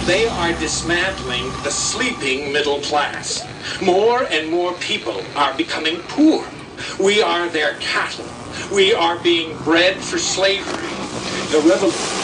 They are dismantling the sleeping middle class. More and more people are becoming poor. We are their cattle. We are being bred for slavery. The revolution.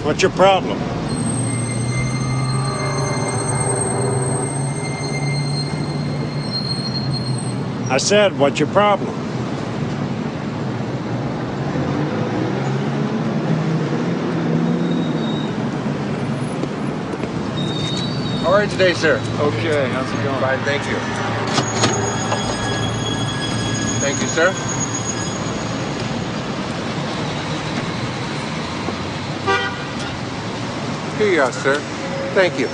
What's your problem? I said, what's your problem? How are you today, sir? Okay, how's it going? Fine, thank you. Thank you, sir. Here you are, sir. Thank you.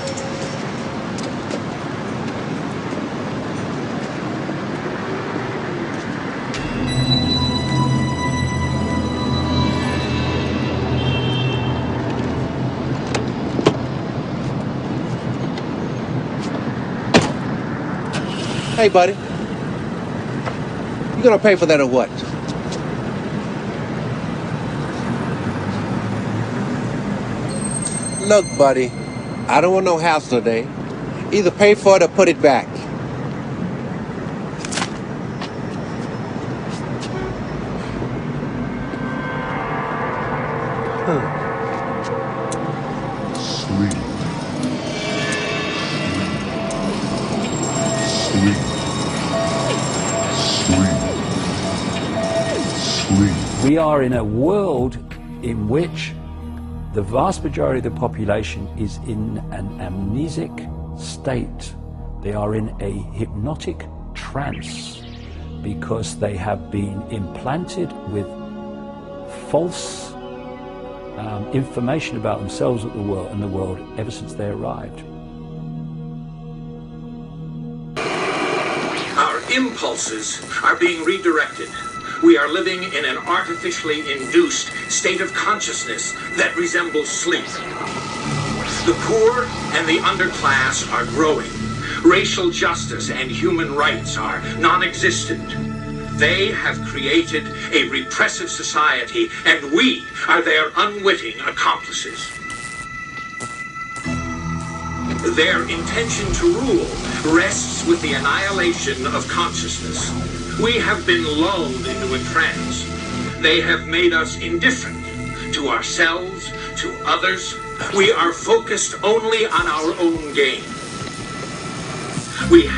Hey, buddy. You gonna pay for that or what? Look, buddy, I don't want no hassle today. Either pay for it or put it back. Sleep. Sleep. Sleep. Sleep. We are in a world in which the vast majority of the population is in an amnesic state. They are in a hypnotic trance because they have been implanted with false information about themselves and the world ever since they arrived. Our impulses are being redirected. We are living in an artificially induced state of consciousness that resembles sleep. The poor and the underclass are growing. Racial justice and human rights are non-existent. They have created a repressive society, and we are their unwitting accomplices. Their intention to rule rests with the annihilation of consciousness. We have been lulled into a trance. They have made us indifferent to ourselves, to others. We are focused only on our own gain. We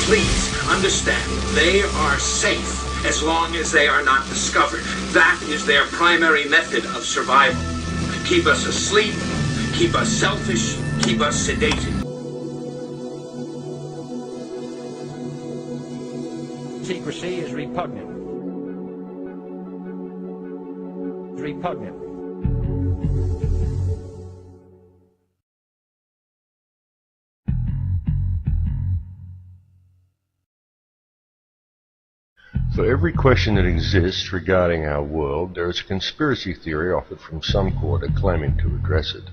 Please understand, they are safe as long as they are not discovered. That is their primary method of survival. Keep us asleep, keep us selfish, keep us sedated. Secrecy is repugnant. Repugnant. For every question that exists regarding our world, there is a conspiracy theory offered from some quarter claiming to address it.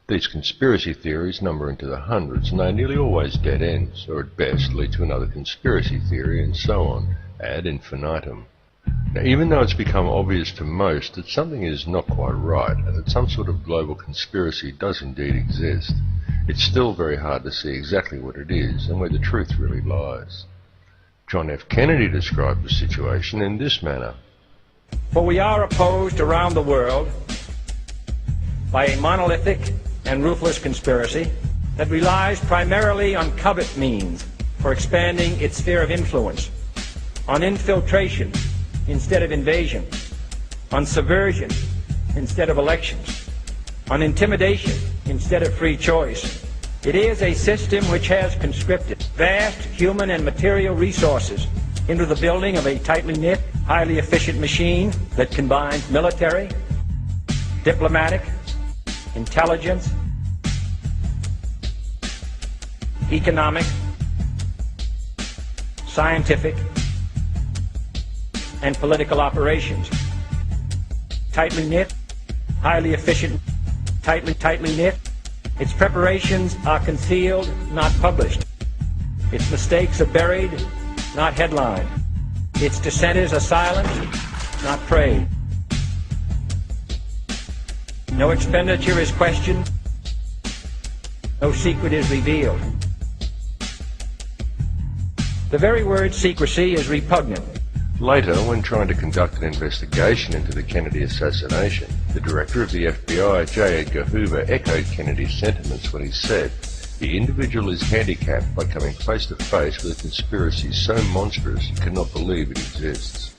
These conspiracy theories number into the hundreds, and they nearly always dead ends, or at best lead to another conspiracy theory, and so on, ad infinitum. Now, even though it's become obvious to most that something is not quite right, and that some sort of global conspiracy does indeed exist, it's still very hard to see exactly what it is and where the truth really lies. John F. Kennedy described the situation in this manner. For we are opposed around the world by a monolithic and ruthless conspiracy that relies primarily on covert means for expanding its sphere of influence, on infiltration instead of invasion, on subversion instead of elections, on intimidation instead of free choice. It is a system which has conscripted vast human and material resources into the building of a tightly knit, highly efficient machine that combines military, diplomatic, intelligence, economic, scientific, and political operations. Tightly knit, highly efficient, tightly knit. Its preparations are concealed, not published. Its mistakes are buried, not headlined. Its dissenters are silent, not prayed. No expenditure is questioned. No secret is revealed. The very word secrecy is repugnant. Later, when trying to conduct an investigation into the Kennedy assassination, the director of the FBI, J. Edgar Hoover, echoed Kennedy's sentiments when he said, "The individual is handicapped by coming face to face with a conspiracy so monstrous he cannot believe it exists."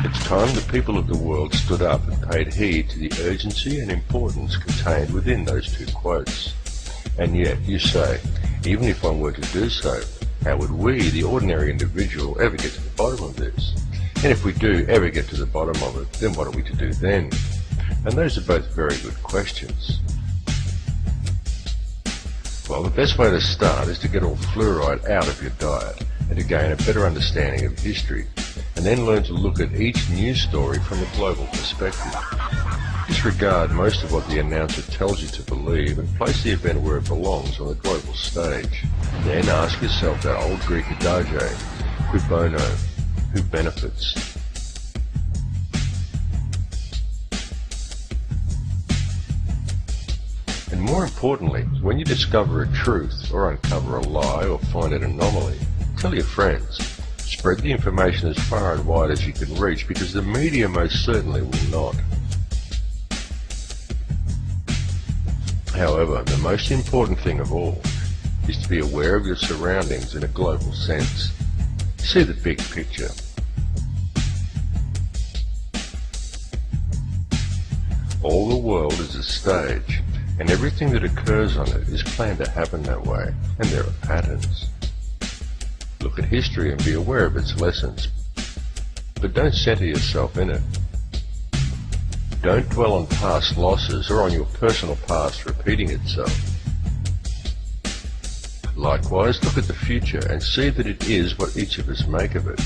It's time the people of the world stood up and paid heed to the urgency and importance contained within those two quotes. And yet, you say, even if one were to do so, how would we, the ordinary individual, ever get to the bottom of this? And if we do ever get to the bottom of it, then what are we to do then? And those are both very good questions. Well, the best way to start is to get all fluoride out of your diet and to gain a better understanding of history, and then learn to look at each news story from a global perspective. Disregard most of what the announcer tells you to believe and place the event where it belongs on the global stage. Then ask yourself that old Greek adage, quid bono, who benefits? And more importantly, when you discover a truth or uncover a lie or find an anomaly, tell your friends. Spread the information as far and wide as you can reach, because the media most certainly will not. However, the most important thing of all is to be aware of your surroundings in a global sense. See the big picture. All the world is a stage, and everything that occurs on it is planned to happen that way, and there are patterns. Look at history and be aware of its lessons, but don't center yourself in it. Don't dwell on past losses or on your personal past repeating itself. Likewise, look at the future and see that it is what each of us make of it.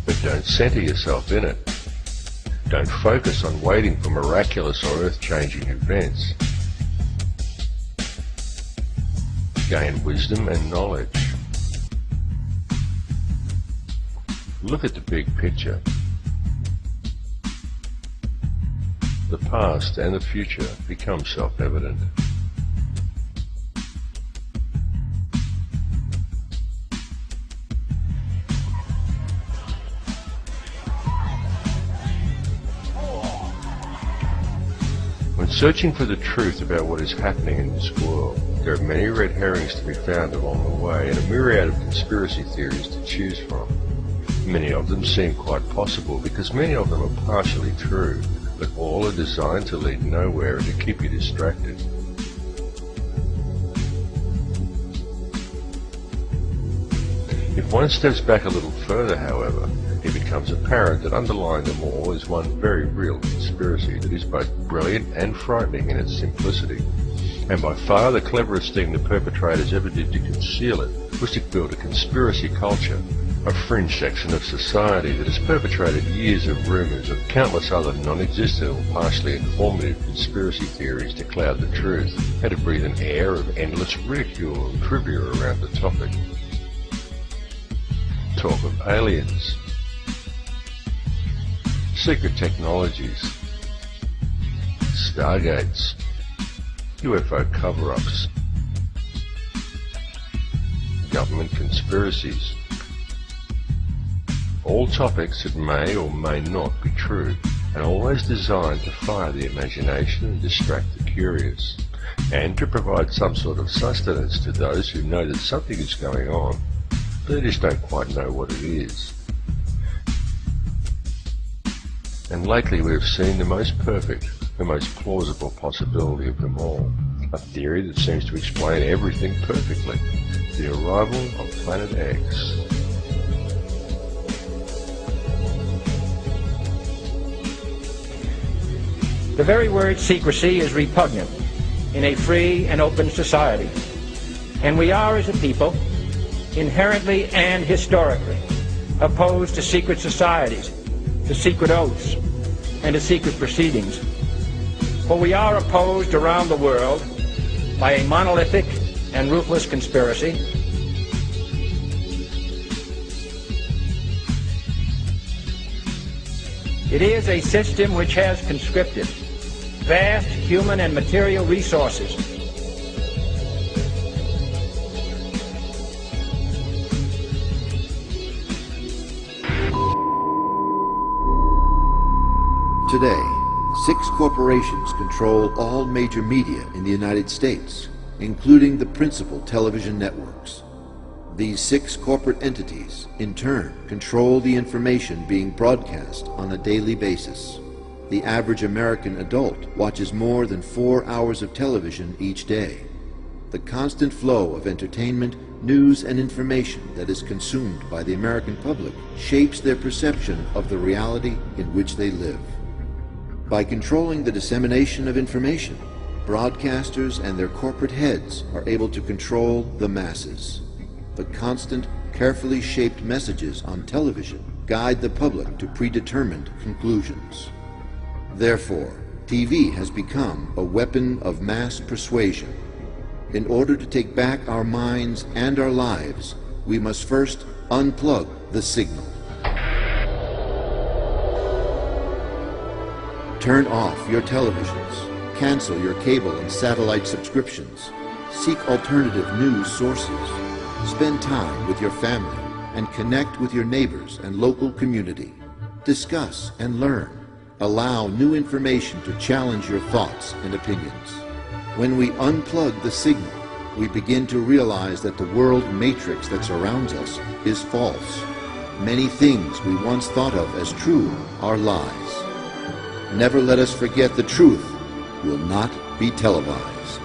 But don't center yourself in it. Don't focus on waiting for miraculous or earth-changing events. Gain wisdom and knowledge. Look at the big picture. The past and the future become self-evident. Searching for the truth about what is happening in this world, there are many red herrings to be found along the way and a myriad of conspiracy theories to choose from. Many of them seem quite possible because many of them are partially true, but all are designed to lead nowhere and to keep you distracted. If one steps back a little further, however, it becomes apparent that underlying them all is one very real conspiracy that is both brilliant and frightening in its simplicity. And by far the cleverest thing the perpetrators ever did to conceal it was to build a conspiracy culture, a fringe section of society that has perpetrated years of rumours of countless other non-existent or partially informative conspiracy theories to cloud the truth, and to breathe an air of endless ridicule and trivia around the topic. Talk of aliens, secret technologies, stargates, UFO cover-ups, government conspiracies, all topics that may or may not be true, and always designed to fire the imagination and distract the curious, and to provide some sort of sustenance to those who know that something is going on, but they just don't quite know what it is. And lately we have seen the most perfect, the most plausible possibility of them all. A theory that seems to explain everything perfectly. The arrival of Planet X. The very word secrecy is repugnant in a free and open society. And we are, as a people, inherently and historically opposed to secret societies, to secret oaths, and to secret proceedings. For we are opposed around the world by a monolithic and ruthless conspiracy It is a system which has conscripted vast human and material resources Today, 6 corporations control all major media in the United States, including the principal television networks. These 6 corporate entities, in turn, control the information being broadcast on a daily basis. The average American adult watches more than 4 hours of television each day. The constant flow of entertainment, news, and information that is consumed by the American public shapes their perception of the reality in which they live. By controlling the dissemination of information, broadcasters and their corporate heads are able to control the masses. The constant, carefully shaped messages on television guide the public to predetermined conclusions. Therefore, TV has become a weapon of mass persuasion. In order to take back our minds and our lives, we must first unplug the signal. Turn off your televisions. Cancel your cable and satellite subscriptions. Seek alternative news sources. Spend time with your family and connect with your neighbors and local community. Discuss and learn. Allow new information to challenge your thoughts and opinions. When we unplug the signal, we begin to realize that the world matrix that surrounds us is false. Many things we once thought of as true are lies. Never let us forget the truth will not be televised.